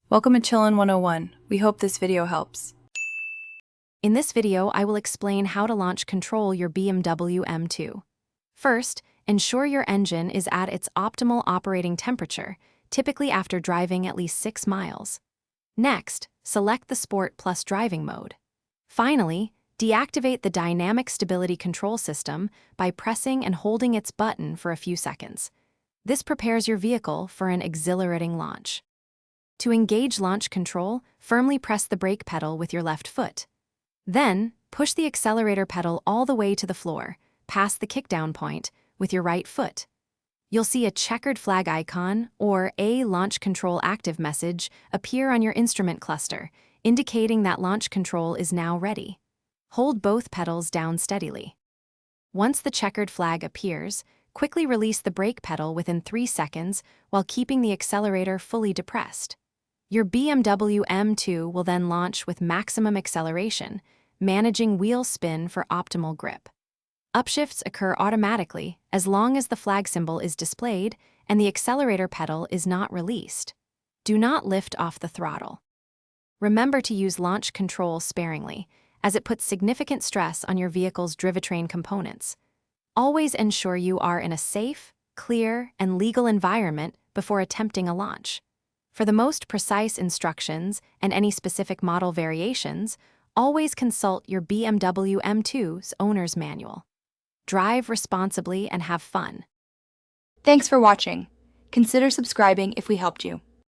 Welcome to Chillin' 101. We hope this video helps. In this video, I will explain how to launch control your BMW M2. First, ensure your engine is at its optimal operating temperature, typically after driving at least 6 miles. Next, select the Sport Plus driving mode. Finally, deactivate the Dynamic Stability Control System by pressing and holding its button for a few seconds. This prepares your vehicle for an exhilarating launch. To engage launch control, firmly press the brake pedal with your left foot. Then, push the accelerator pedal all the way to the floor, past the kickdown point, with your right foot. You'll see a checkered flag icon, or a launch control active message, appear on your instrument cluster, indicating that launch control is now ready. Hold both pedals down steadily. Once the checkered flag appears, quickly release the brake pedal within 3 seconds while keeping the accelerator fully depressed. Your BMW M2 will then launch with maximum acceleration, managing wheel spin for optimal grip. Upshifts occur automatically as long as the flag symbol is displayed and the accelerator pedal is not released. Do not lift off the throttle. Remember to use launch control sparingly, as it puts significant stress on your vehicle's drivetrain components. Always ensure you are in a safe, clear, and legal environment before attempting a launch. For the most precise instructions and any specific model variations, always consult your BMW M2's owner's manual. Drive responsibly and have fun. Thanks for watching. Consider subscribing if we helped you.